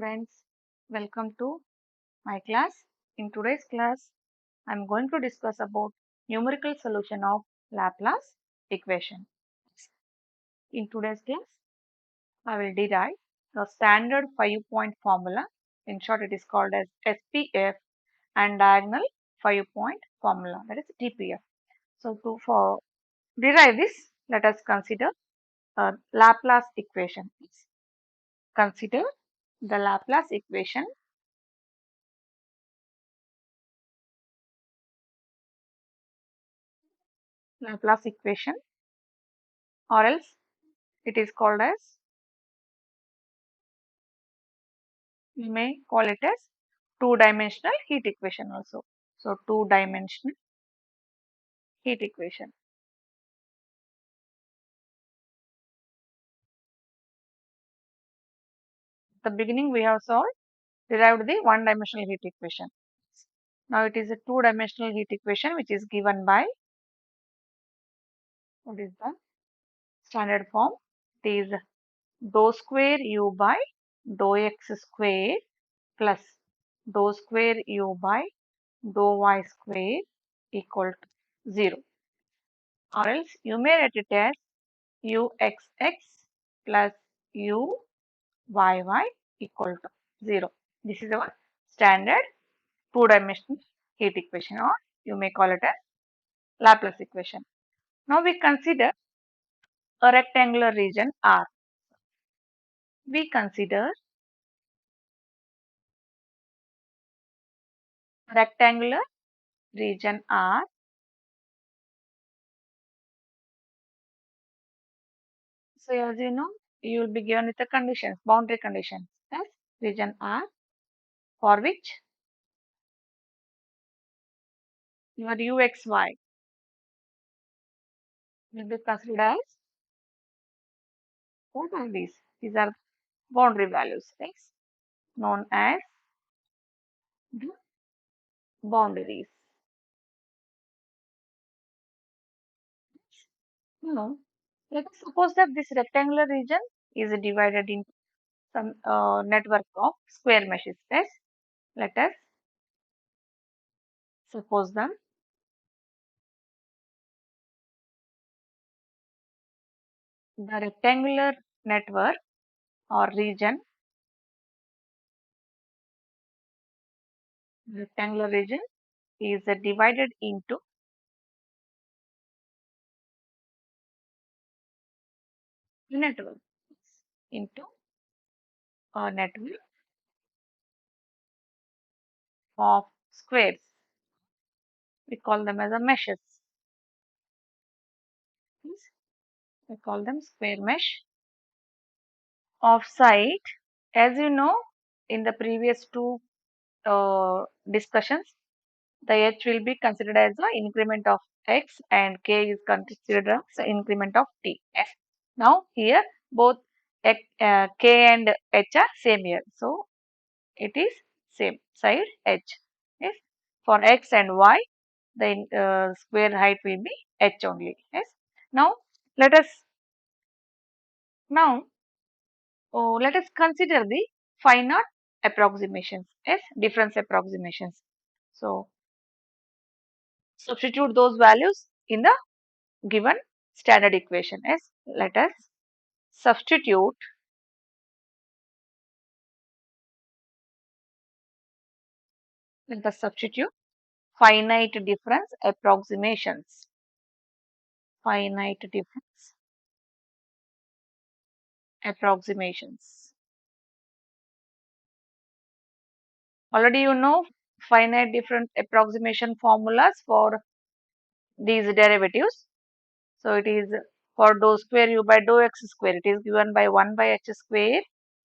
students, welcome to my class. In today's class, I am going to discuss about numerical solution of Laplace equation. In today's class, I will derive the standard 5-point formula. In short, it is called as SPF and diagonal 5-point formula, that is DPF. So for derive this, let us consider Laplace equation. Consider the Laplace equation. Laplace equation, or else it is called as, we may call it as two-dimensional heat equation also. So two-dimensional heat equation. At the beginning we have derived the one-dimensional heat equation. Now it is a two-dimensional heat equation which is given by, what is the standard form? It is dou square u by dou x square plus dou square u by dou y square equal to 0. Or else you may write it as uxx plus uyy equal to 0. This is our standard two-dimensional heat equation, or you may call it as Laplace equation. Now we consider a rectangular region R. We consider rectangular region R. So as you know, you will be given with the conditions, boundary conditions, as region R, for which your uxy will be considered as, what are these? These are boundary values, right? Known as the boundaries. No. Let us suppose that this rectangular region is divided into some network of square meshes. Yes. Let us suppose them. The rectangular network or region is divided into network into a network of squares. We call them as a meshes. Yes. We call them square mesh of side. As you know, in the previous two discussions, the h will be considered as the increment of x and k is considered as the increment of t. Yes. Now here both k and h are same here. So it is same side h. Yes. For x and y, the square height will be h only. Yes. Now let us now let us consider the finite approximations. Yes, difference approximations. So substitute those values in the given standard equation. Yes, let us substitute finite difference approximations. Finite difference approximations. Already you know finite difference approximation formulas for these derivatives. So it is for dou square u by dou x square. It is given by 1 by h square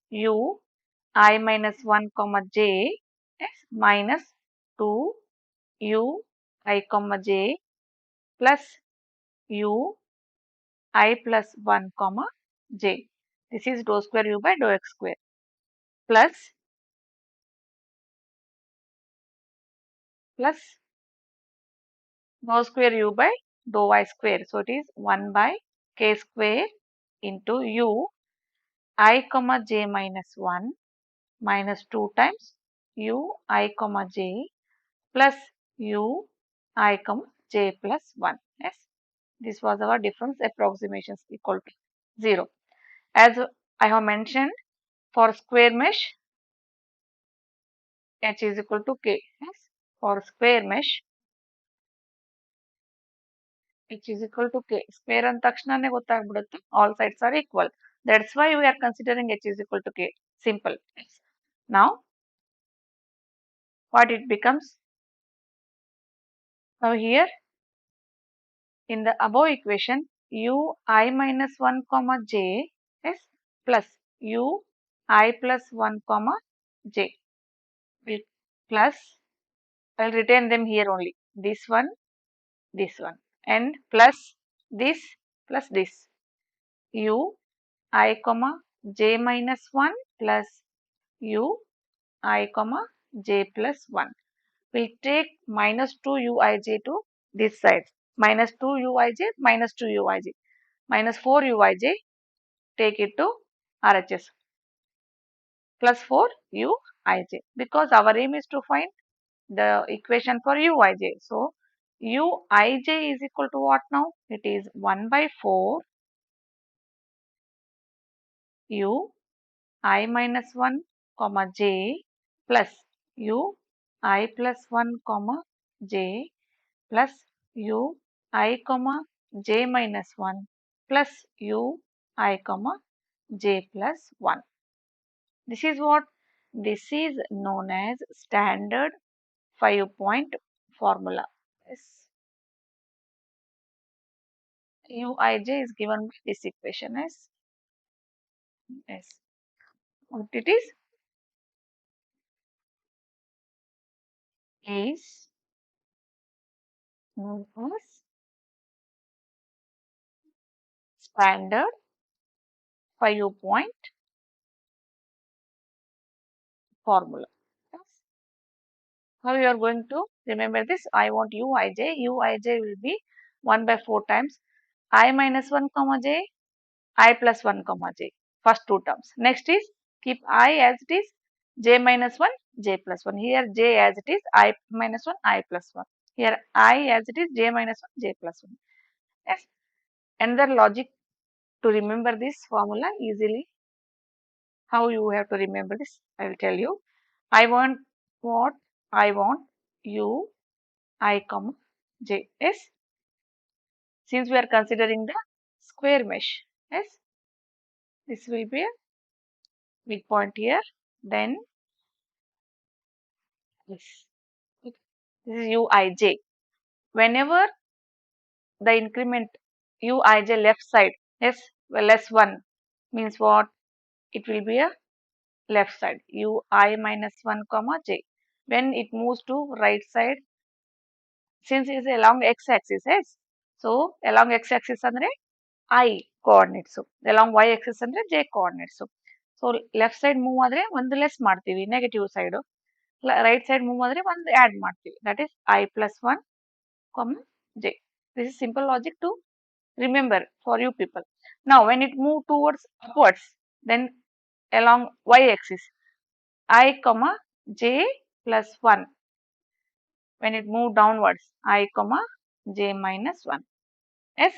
u I minus 1 comma j x minus 2 u I comma j plus u I plus 1 comma j. This is dou square u by dou x square plus dou square u by dou y square. So it is 1 by k square into u I comma j minus 1 minus 2 times u I comma j plus u I comma j plus 1. Yes, this was our difference approximations equal to 0. As I have mentioned, for square mesh h is equal to k. Yes, for square mesh h is equal to k. Square and takshanaನೆ ಗೊತ್ತಾಗ್ಬಿಡುತ್ತೆ. All sides are equal. That's why we are considering h is equal to k. Simple. Yes. Now, what it becomes? Now here, in the above equation, u I minus 1 comma j is plus u I plus 1 comma j will plus, I'll retain them here only. This one, and plus this u I comma j minus 1 plus u I comma j plus 1. We'll take minus 2 uij to this side. Minus 2 uij, minus 2 uij. Minus 4 uij, take it to RHS. Plus 4 uij. Because our aim is to find the equation for uij. So, uij is equal to what now? It is 1 by 4 u I minus 1 comma j plus u I plus 1 comma j plus u I comma j minus 1 plus u I comma j plus 1. This is what? This is known as standard 5-point formula. Yes. Uij is given by this equation as yes. What it is known as standard 5-point formula. Yes. How you are going to remember this? I want uij. Uij will be 1 by 4 times I minus 1 comma j, I plus 1 comma j. First two terms. Next is keep I as it is, j minus 1, j plus 1. Here j as it is, I minus 1, I plus 1. Here I as it is, j minus 1, j plus 1. Yes. Another logic to remember this formula easily. How you have to remember this? I will tell you. I want what? I want u I comma j. Yes. Since we are considering the square mesh. Yes. This will be a midpoint here. Then yes. This is uij. Whenever the increment uij left side, yes, well, less 1 means what? It will be a left side. ui minus 1 comma j. When it moves to right side, since it is along x-axis, yes. So, along x-axis andre I coordinates. Along y-axis andre j coordinates. So, left side move ಆದರೆ ಒಂದು less ಮಾಡ್ತೀವಿ negative side, right side move ಆದರೆ ಒಂದು add ಮಾಡ್ತೀವಿ. That is I plus 1 comma j. This is simple logic to remember for you people. Now, when it move towards upwards, then along y-axis I comma j plus 1. When it move downwards, I comma j minus 1. Yes,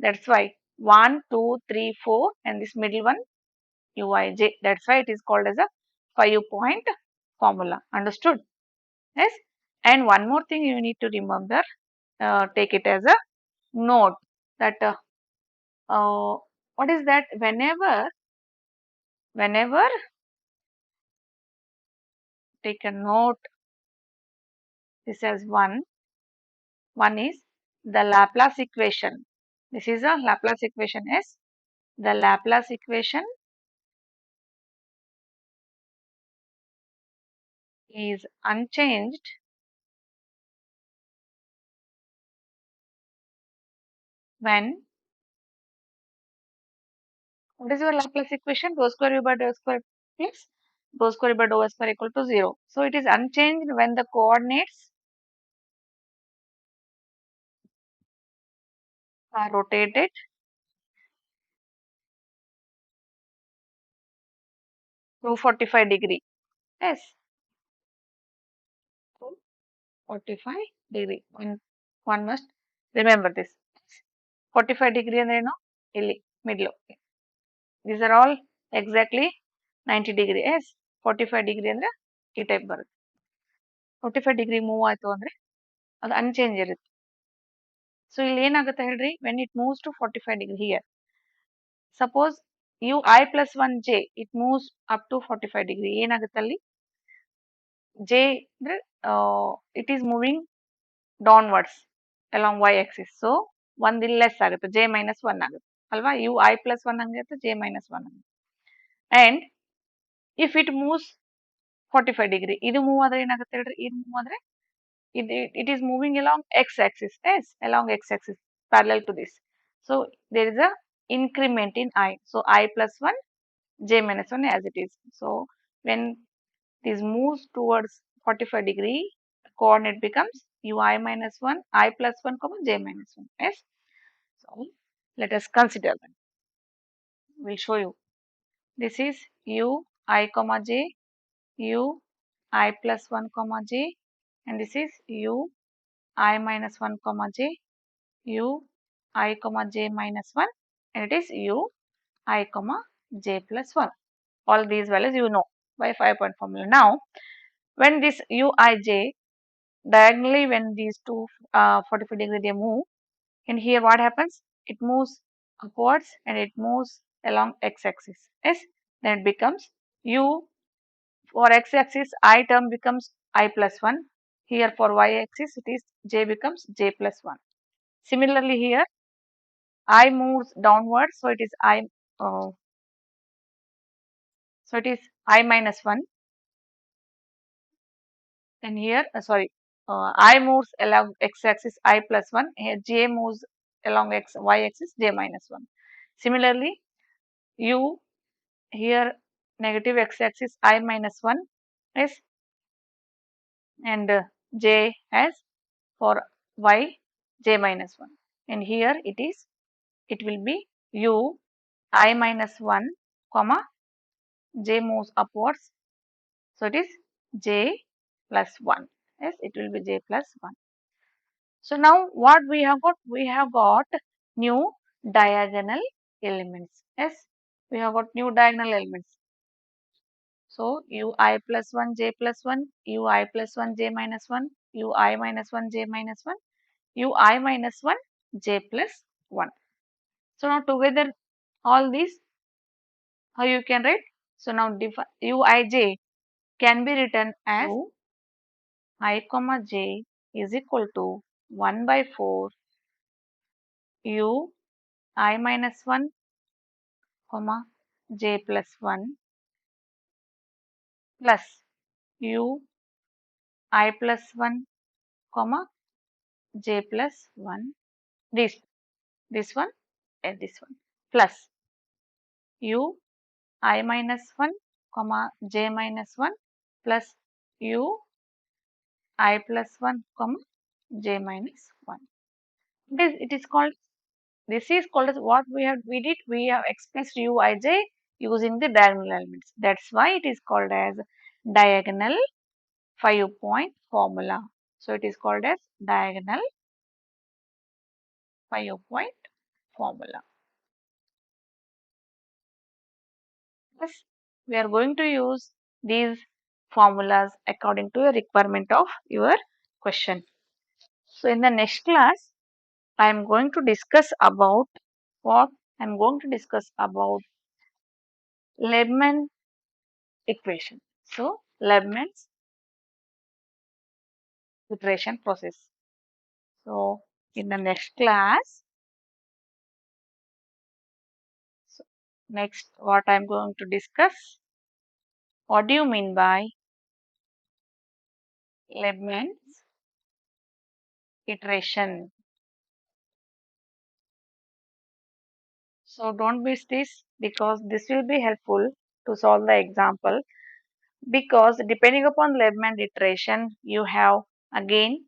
that's why 1, 2, 3, 4 and this middle one uij. That's why it is called as a 5-point formula. Understood? Yes. And one more thing you need to remember, take it as a note that what is that? Whenever take a note, this as one. One is the Laplace equation. This is a Laplace equation. Yes, the Laplace equation is unchanged when, what is your Laplace equation? Rho square u by dou square plus rho square u by dou square equal to 0. So it is unchanged when the coordinates are rotated 245 degree. Yes, 245 degree. One must remember this. 45 degree ಅಂದ್ರೆ ಏನು ಇಲ್ಲಿ middle. These are all exactly 90 degree. Yes, 45 degree ಅಂದ್ರೆ ಈ type ಬರುತ್ತೆ. 45 degree move ಆಯ್ತು ಅಂದ್ರೆ ಅದು unchanged ಇರುತ್ತೆ. ಸೊ ಇಲ್ಲಿ ಏನಾಗುತ್ತೆ ಹೇಳ್ರಿ, when it moves to 45 degree here, suppose u i plus 1 j it moves up to 45 degree, ಏನಾಗುತ್ತೆ ಅಲ್ಲಿ ಜೆ ಅಂದ್ರೆ it is moving downwards along y axis. So ಒಂದು ಇಲ್ಲಿ ಲೆಸ್ ಆಗುತ್ತೆ, ಜೆ ಮೈನಸ್ 1 ಆಗುತ್ತೆ ಅಲ್ವಾ. ಯು ಐ ಪ್ಲಸ್ 1 ಹಂಗಿರುತ್ತೆ, j minus 1 ಆಗುತ್ತೆ. And if it moves 45 degree, ಇದು ಮೂವ್ ಆದ್ರೆ ಏನಾಗುತ್ತೆ ಹೇಳ್ರಿ, ಇದು ಮೂವ್ ಆದ್ರೆ it is moving along x-axis. Yes, along x-axis parallel to this. So there is a increment in I. So I plus 1, j minus 1 as it is. So when this moves towards 45 degree, coordinate becomes ui minus 1, I plus 1, comma j minus 1. Yes. So let us consider them. We'll show you. This is u I comma j, u I plus 1 comma j, and this is u I minus 1 comma j, u I comma j minus 1, and it is u I comma j plus 1. All these values you know by 5-point formula. Now when this u I j diagonally, when these two 45 degree they move, and here what happens, it moves upwards and it moves along x-axis. Yes, then it becomes u, for x-axis I term becomes I plus 1. Here for y-axis it is j becomes j plus 1. Similarly here I moves downwards, so it is I minus 1, and here I moves along x-axis I plus 1, here j moves along y-axis j minus 1. Similarly u, here negative x-axis I minus 1, yes, and j as for y j minus 1, and here it will be u I minus 1 comma j moves upwards, so it is j plus 1. Yes, it will be j plus 1. So now what we have got? We have got new diagonal elements. Yes, we have got new diagonal elements. So ui plus 1 j plus 1, ui plus 1 j minus 1, ui minus 1 j minus 1, ui minus 1 j plus 1. So now together all these, how you can write? So now uij can be written as I comma j is equal to 1 by 4 u I minus 1 comma j plus 1 plus u I plus 1 comma j plus 1, this one and this one, plus u I minus 1 comma j minus 1 plus u I plus 1 comma j minus 1. It is called, this is called as what we have expressed uij using the diagonal elements. That's why it is called as diagonal 5-point formula. So it is called as diagonal 5-point formula. Yes, we are going to use these formulas according to the requirement of your question. So in the next class, I am going to discuss about what? I am going to discuss about Lebman equation. So Lebman's iteration process. So in the next class, so next what I am going to discuss, what do you mean by Lebman's iteration? So don't miss this, because this will be helpful to solve the example, because depending upon Lebman iteration you have again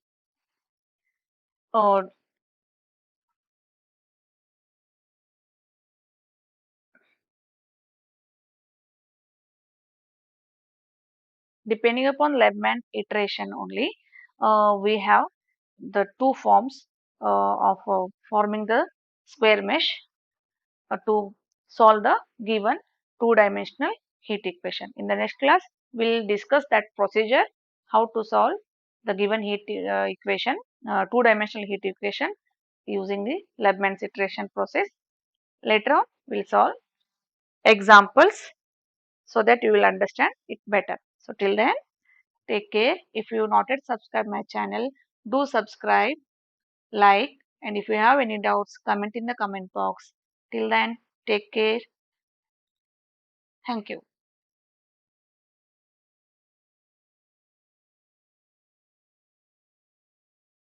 uh, depending upon Lebman iteration only, we have the two forms of forming the square mesh to solve the given two-dimensional heat equation. In the next class, we'll discuss that procedure, how to solve the given heat equation, two-dimensional heat equation using the Lebman's iteration process. Later on, we'll solve examples so that you will understand it better. So till then, take care. If you not yet subscribed my channel, do subscribe, like, and if you have any doubts, comment in the comment box. Till then, take care. Thank you.